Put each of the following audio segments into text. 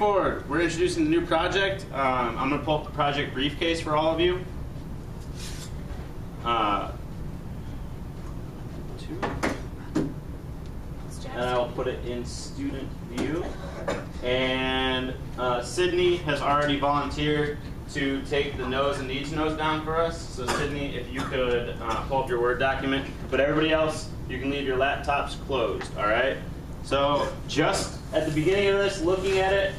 forward, we're introducing the new project. I'm going to pull up the project briefcase for all of you. And I'll put it in student view. And Sydney has already volunteered to take the knows and need to knows down for us. So Sydney, if you could pull up your Word document. But everybody else, you can leave your laptops closed, all right? So just at the beginning of this, looking at it,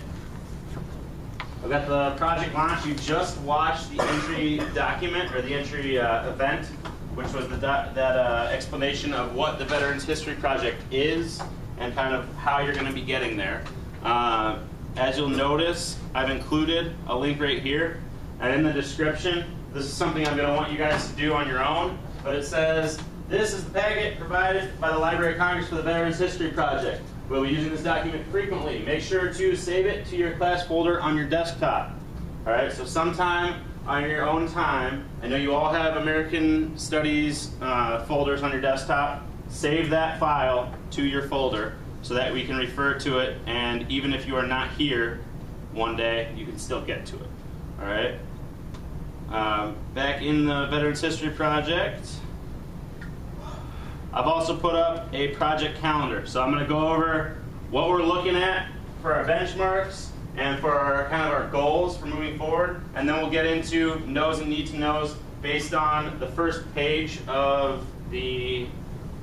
I've got the project launch. You just watched the entry document, or the entry event, which was that explanation of what the Veterans History Project is and kind of how you're going to be getting there. As you'll notice, I've included a link right here, and in the description, this is something I'm going to want you guys to do on your own, but it says, this is the packet provided by the Library of Congress for the Veterans History Project. We'll be using this document frequently. Make sure to save it to your class folder on your desktop. All right, so sometime on your own time, I know you all have American Studies folders on your desktop. Save that file to your folder so that we can refer to it, and even if you are not here one day, you can still get to it. All right. Back in the Veterans History Project, I've also put up a project calendar. So I'm going to go over what we're looking at for our benchmarks and for our kind of our goals for moving forward, and then we'll get into knows and need to knows based on the first page of the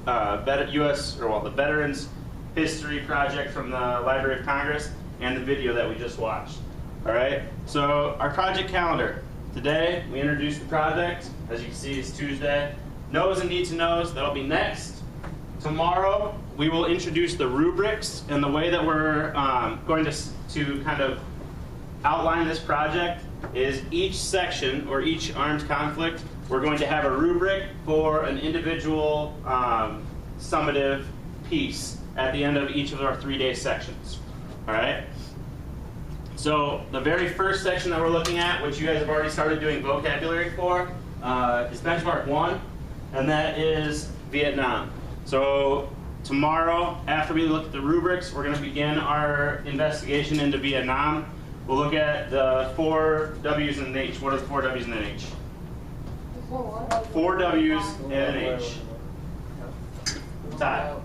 the Veterans History Project from the Library of Congress and the video that we just watched. All right. So our project calendar. Today we introduced the project. As you can see, it's Tuesday. Knows and need to knows, that'll be next. Tomorrow we will introduce the rubrics, and the way that we're going to kind of outline this project is each section or each armed conflict, we're going to have a rubric for an individual summative piece at the end of each of our 3-day sections. All right? So the very first section that we're looking at, which you guys have already started doing vocabulary for, is benchmark 1. And that is Vietnam. So tomorrow, after we look at the rubrics, we're going to begin our investigation into Vietnam. We'll look at the 4 W's and an H. What are the 4 W's and an H? 4 W's and an H. Ty.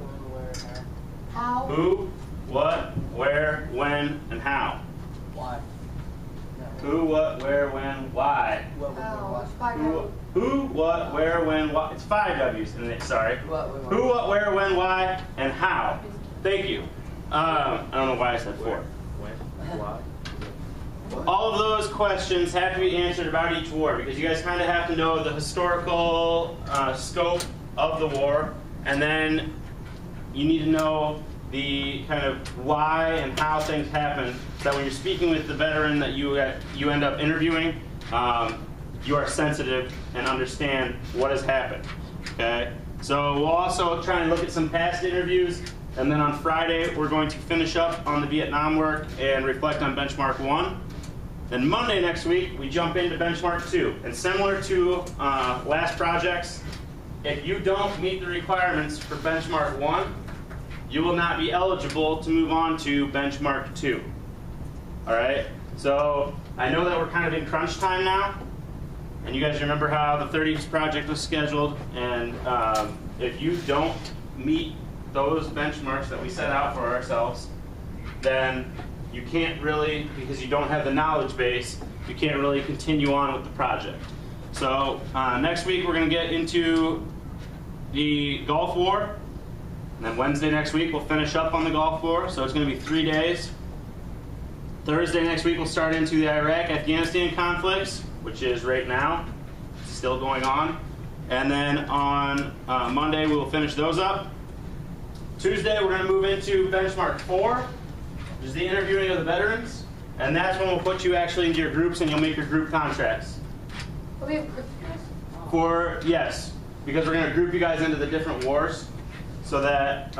How? Who, what, where, when, and how. Why? Who, what, where, when, why. Who, what, where, when, why. It's 5 W's in it, sorry. Who, what, where, when, why, and how. Thank you. I don't know why I said 4. When? Why? All of those questions have to be answered about each war, because you guys kind of have to know the historical scope of the war, and then you need to know the kind of why and how things happen, so that when you're speaking with the veteran that you end up interviewing, you are sensitive and understand what has happened. Okay? So we'll also try and look at some past interviews, and then on Friday we're going to finish up on the Vietnam work and reflect on benchmark 1. Then Monday next week we jump into benchmark 2. And similar to last projects, if you don't meet the requirements for benchmark 1, you will not be eligible to move on to benchmark 2. All right? So I know that we're kind of in crunch time now, and you guys remember how the 30s project was scheduled, and if you don't meet those benchmarks that we set out for ourselves, then you can't really, because you don't have the knowledge base, you can't really continue on with the project. So next week we're going to get into the Gulf War, and then Wednesday next week we'll finish up on the Gulf War, so it's going to be 3 days. Thursday next week we'll start into the Iraq-Afghanistan conflicts, which is right now, still going on. And then on Monday we will finish those up. Tuesday we're going to move into benchmark 4, which is the interviewing of the veterans. And that's when we'll put you actually into your groups and you'll make your group contracts. We have group Yes, because we're going to group you guys into the different wars so that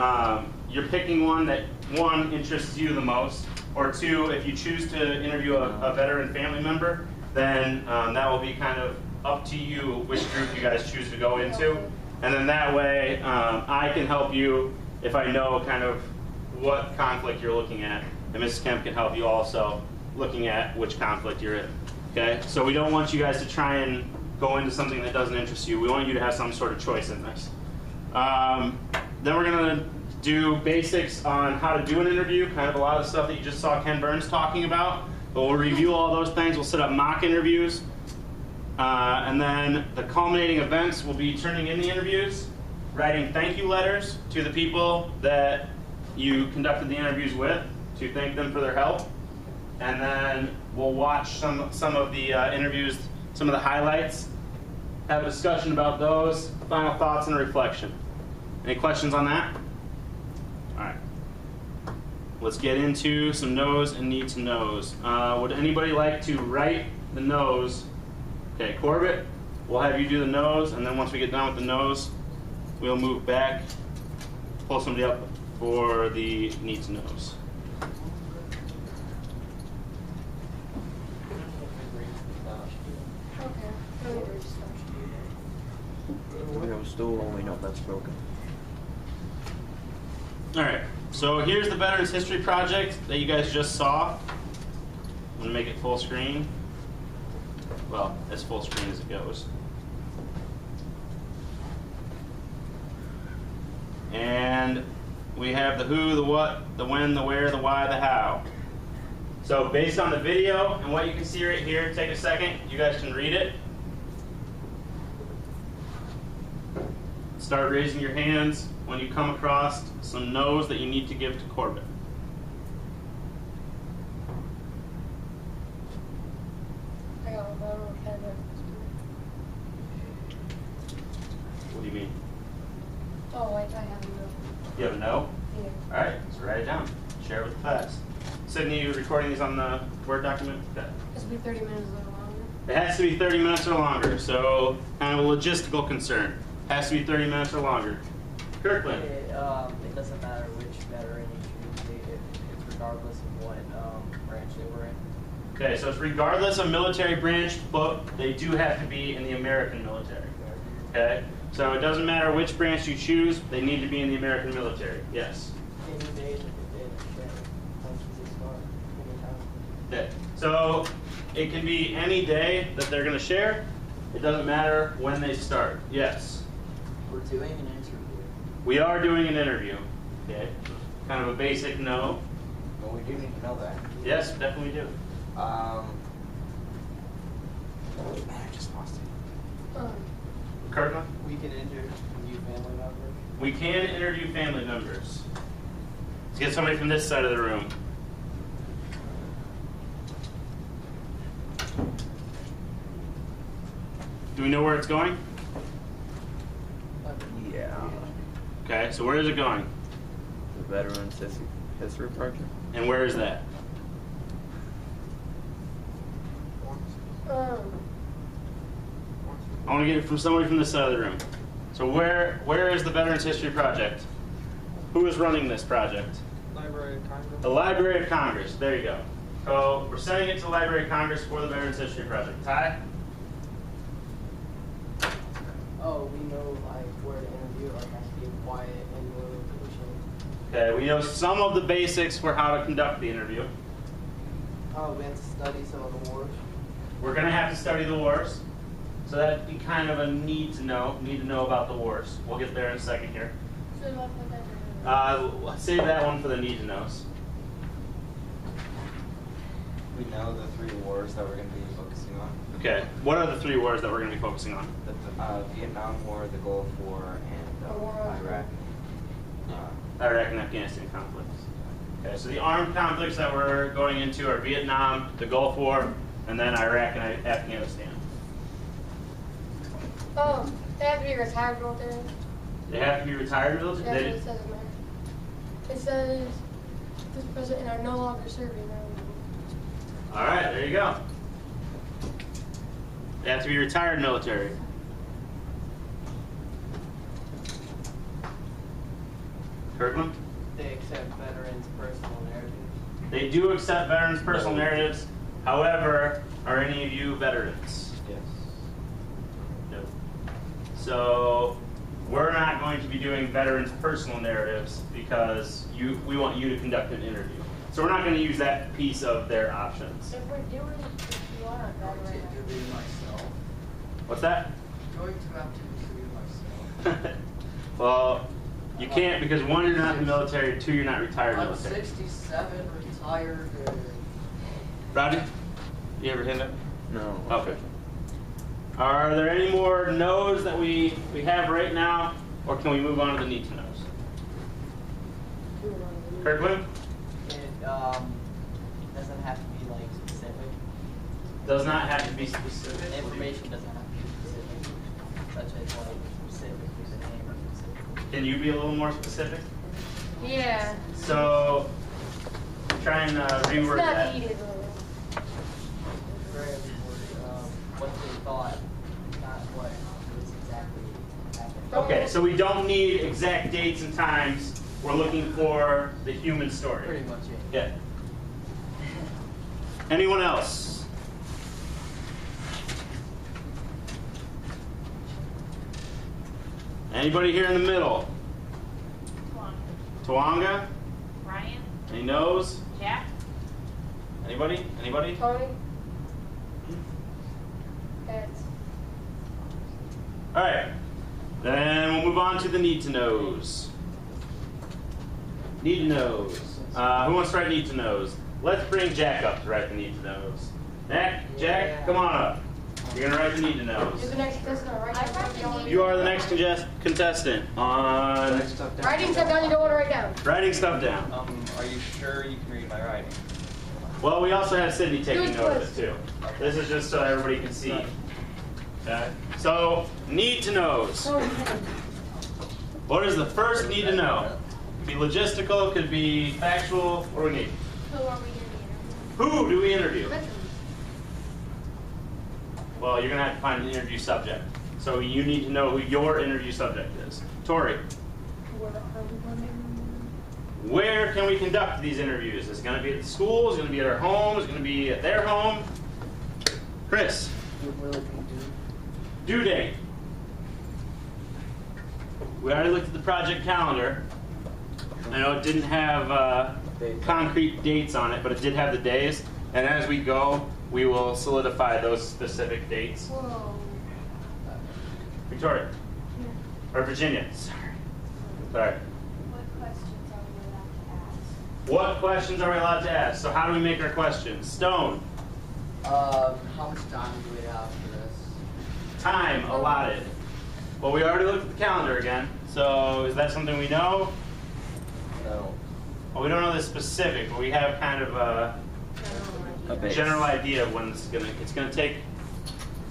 you're picking one that, 1, interests you the most, or 2, if you choose to interview a veteran family member, then that will be kind of up to you which group you guys choose to go into. And then that way I can help you if I know kind of what conflict you're looking at and Mrs. Kemp can help you also looking at which conflict you're in. Okay, so we don't want you guys to try and go into something that doesn't interest you. We want you to have some sort of choice in this. Then we're going to do basics on how to do an interview, kind of a lot of the stuff that you just saw Ken Burns talking about. But we'll review all those things. We'll set up mock interviews. And then the culminating events will be turning in the interviews, writing thank you letters to the people that you conducted the interviews with to thank them for their help. And then we'll watch some of the interviews, some of the highlights, have a discussion about those, final thoughts and reflection. Any questions on that? All right. Let's get into some no's and need to knows. Would anybody like to write the no's? Okay, Corbett, we'll have you do the no's, and then once we get done with the no's, we'll move back, pull somebody up for the need to knows. We have a stool, only know that's broken. All right, so here's the Veterans History Project that you guys just saw. I'm gonna make it full screen. Well, as full screen as it goes. And we have the who, the what, the when, the where, the why, the how. So based on the video and what you can see right here, take a second, you guys can read it. Start raising your hands when you come across some no's that you need to give to Corbett. I got one, but I don't know what kind of What do you mean? Oh, I have a no. You have a no? Yeah. All right, so write it down. Share it with the class. Sydney, you recording these on the Word document? Okay. This will be 30 minutes a little longer. It has to be 30 minutes or longer, so kind of a logistical concern. Has to be 30 minutes or longer. Kirkland. It doesn't matter which veteran you choose. It's regardless of what branch they were in. Okay, so it's regardless of military branch, but they do have to be in the American military. Okay? So it doesn't matter which branch you choose, they need to be in the American military. Yes. Any day that they share, once they start, anytime. Okay. So it can be any day that they're going to share. It doesn't matter when they start. Yes. We're doing an interview. We are doing an interview. Okay. Kind of a basic no. Well, we do need to know that. Yes, definitely do. Man, I just lost it. Kirkland? We can interview family members. We can interview family members. Let's get somebody from this side of the room. Do we know where it's going? Yeah. Okay, so where is it going? The Veterans History Project. And where is that? I want to get it from somebody from this side of the room. So where is the Veterans History Project? Who is running this project? Library of Congress. The Library of Congress. There you go. So we're sending it to the Library of Congress for the Veterans History Project. Ty? Oh, we know like where to interview, like has to be quiet and no location. Okay, we know some of the basics for how to conduct the interview. Oh, we have to study some of the wars. We're going to have to study the wars. So that'd be kind of a need to know about the wars. We'll get there in a second here. So what put that in? Save that one for the need to knows. We know the 3 wars that we're going to be focusing on. Okay, what are the 3 wars that we're going to be focusing on? The Vietnam War, the Gulf War, and The war on Iraq. Iraq and Afghanistan conflicts. Okay, so the armed conflicts that we're going into are Vietnam, the Gulf War, and then Iraq and Afghanistan. Oh, they have to be retired military. They have to be retired That's what military? it says in there. It says this president are no longer serving. All right, there you go. They have to be retired military. Kirkland? They accept veterans' personal narratives. They do accept veterans' personal narratives. However, are any of you veterans? Yes. No. So we're not going to be doing veterans' personal narratives because we want you to conduct an interview. So we're not going to use that piece of their options. If we're doing, if you are on Going that to right now. interview myself. What's that? Going to have to interview myself. Well, you can't because one, you're not in the military, two, you're not retired I'm military. 67, retired. Rodney, you ever hit it? No. Okay. Are there any more no's that we have right now, or can we move on to the need to knows? Kirkland? It doesn't have to be like specific. Does not have to be specific. The information doesn't have to be specific, such as like specific with a name or specific. Can you be a little more specific? Yeah. So, try and It's reword not that. needed. Very important. What they thought, not what was exactly happening. Okay, so we don't need exact dates and times. We're looking for the human story. Pretty much it. Yeah. Anyone else? Anybody here in the middle? Tawanga? Ryan, Any no's? Jack, Anybody? Anybody? Tony? That's All right. Then we'll move on to the need to knows. Need to knows. Who wants to write need to knows? Let's bring Jack up to write the need to knows. Jack, Yeah. come on up. You're gonna write the need to knows. you're the next contestant, right? I wrote the need- You are the next contestant on Writing stuff down you don't want to write down. writing stuff down. Are you sure you can read my writing? Well, we also have Sydney taking Good note of twist. it too. This is just so everybody can see. Okay. So, need to knows. What is the first need to know? Could be logistical, could be factual. What do we need? Who are we in Who do we interview? the Well, you're gonna have to find an interview subject. So you need to know who your interview subject is. Tori, where can we conduct these interviews? Is it gonna be at the school? Is it gonna be at our home? Is it gonna be at their home? Chris, We're looking due date. We already looked at the project calendar. I know it didn't have concrete dates on it, but it did have the days. And as we go, we will solidify those specific dates. Whoa. Victoria, or Virginia, sorry. Sorry. what questions are we allowed to ask? What questions are we allowed to ask? So how do we make our questions? Stone, How much time do we have for this? time allotted. Well, we already looked at the calendar again, so is that something we know? No. Well, we don't know the specific, but we have kind of a A base. general idea of when it's gonna take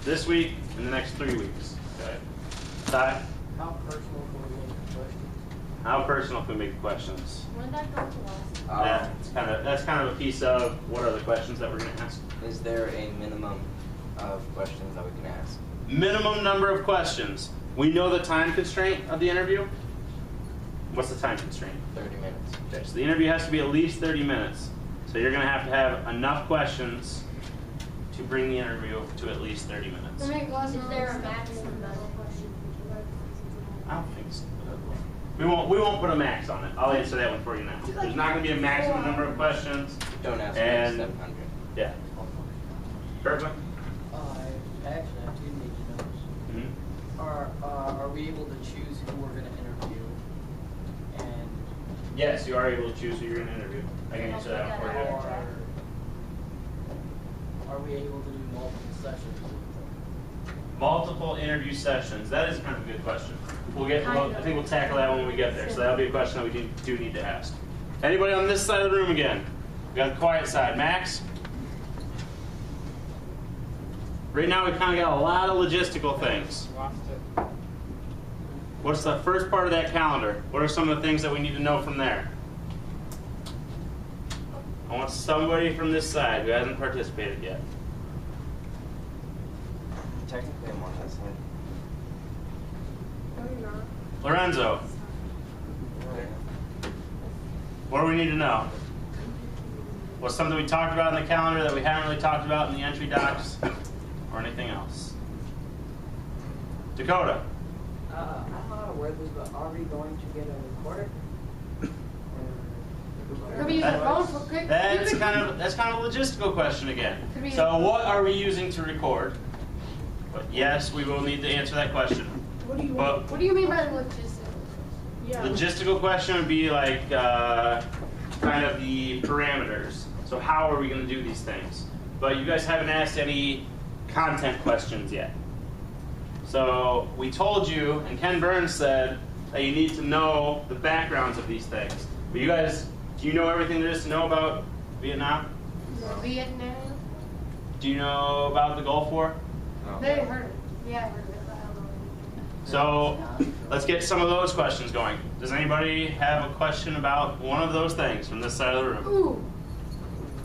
this week and the next 3 weeks. Okay. Ty, How personal can we make the question? how personal can we make the questions? When did that go to last? That's kind of a piece of what are the questions that we're gonna ask. Is there a minimum of questions that we can ask? Minimum number of questions. We know the time constraint of the interview. What's the time constraint? 30 minutes. Okay, so the interview has to be at least 30 minutes. So you're gonna have enough questions to bring the interview to at least 30 minutes. How many classes Is there a maximum amount? I don't think so. We won't put a max on it. I'll answer that one for you now. There's not gonna be a maximum number of questions. Don't ask And- me 700. Yeah. Perfect. I actually have two need to knows. Mhm. Are we able to choose who we're going to interview? And Yes, you are able to choose who you're gonna interview. I can answer that one for you. are we able to do multiple sessions? Multiple interview sessions. That is kind of a good question. I think we'll tackle that when we get there. So that'll be a question that we do need to ask. Anybody on this side of the room again? We got the quiet side. Max? Right now we kind of got a lot of logistical things. What's the first part of that calendar? What are some of the things that we need to know from there? I want somebody from this side who hasn't participated yet. Technically, I'm on that side. No, you're not. Lorenzo, what do we need to know? What's something we talked about in the calendar that we haven't really talked about in the entry docs, or anything else? Dakota, I'm not aware of this, but are we going to get a recorder? Or Could we use a phone for quick? That's kind of a logistical question again. Could we- So what are we using to record? But yes, we will need to answer that question. What do you But want? What do you mean by logistics? Yeah. logistical question would be like kind of the parameters. So how are we going to do these things? But you guys haven't asked any content questions yet. So we told you, and Ken Burns said that you need to know the backgrounds of these things. But you guys, do you know everything there is to know about Vietnam? Vietnam? Do you know about the Gulf War? They heard it. Yeah, I heard it. But I don't know. So let's get some of those questions going. Does anybody have a question about one of those things from this side of the room? Ooh.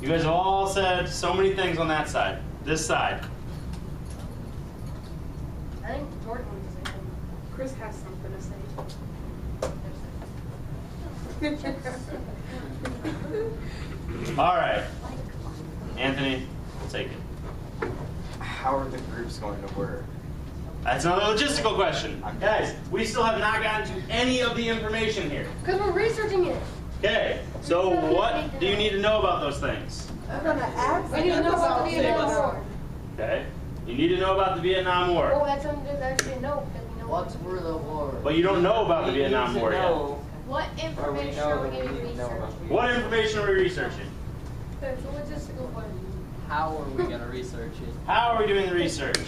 You guys have all said so many things on that side. This side. I think Jordan was the same. Chris has something to say. All right. Anthony, we'll take it. How are the groups going to work? That's another logistical question. Guys, we still have not gotten to any of the information here. Because we're researching it. Okay, so what do you need to know about those things? I'm gonna ask. We need to know about the Vietnam War. Okay, you need to know about the Vietnam Oh, War, that's something that actually know. Because we know What were the wars? but you don't know about the We need Vietnam to War yet. know- What or we information know are we that going to we need to know research? about the- What information are we researching? That's a logistical question. How are we gonna research it? How are we doing the research?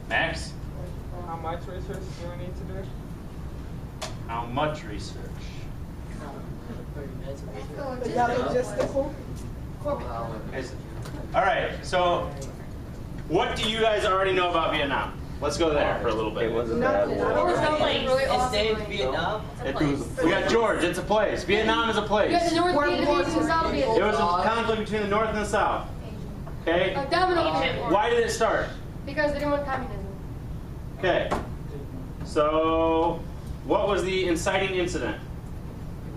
Max, How much research do we need to do? how much research? 30 minutes of research. But y'all logistical. Guys, all right, so what do you guys already know about Vietnam? Let's go there for a little bit. It was a Nothing. bad I war. don't Or know. something really It's awesome. named like- Vietnam. We got George, it's a place. Vietnam is a You got place. the North World War Vietnamese and South It Vietnamese. was a conflict between the North and the South. Okay? A domino effect. Why did it start? Because they didn't want communism. Okay. So, what was the inciting incident?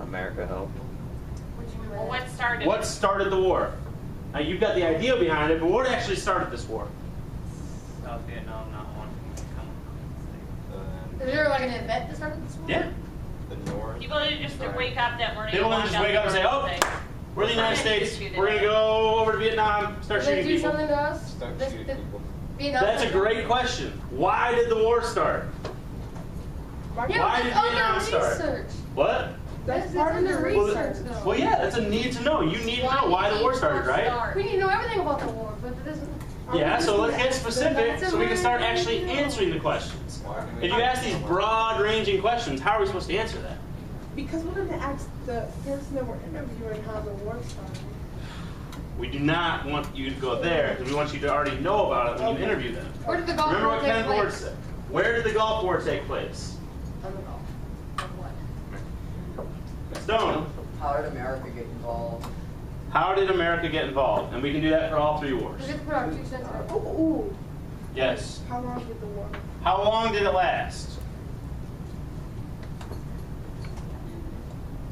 America helped. What do you mean by Well, that? what started? What started the war? Now, you've got the idea behind it, but what actually started this war? South Vietnam not wanting to become Is there like an event that started this war? Yeah. The North. People didn't just wake up that morning. People and didn't just walk wake up and say, the oh, door and we're the United States. We're going to go over to Vietnam, start Did they shooting do people. something to us? Start This- shooting this- people. Vietnam? That's a great question. Why did the war start? Yeah, Why but did that's under Vietnam start? research. What? That's part of under the Well, research, though. Well, yeah, that's a need to know. You need to know why the war started, right? We need to know everything about the war, but it doesn't. Yeah, so let's get specific That's so we can start a actually really- answering the questions. Why do we If you ask these broad-ranging questions, how are we supposed to answer that? Because we're gonna ask the person that we're interviewing how the war started. We do not want you to go there because we want you to already know about it when you Okay. interview them. Where did the Gulf Remember War what take Ken Ford place? said. Where did the Gulf War take place? On the Gulf. On what? Stone. How did America get involved? How did America get involved? And we can do that for all three wars. We get to put our 2 cents in. Ooh. Yes. How long did the war? How long did it last?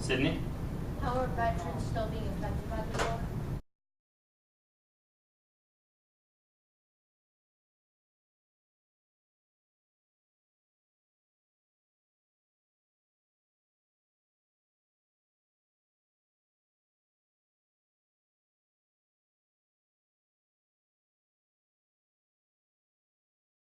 Sydney? How are veterans still being affected by the war?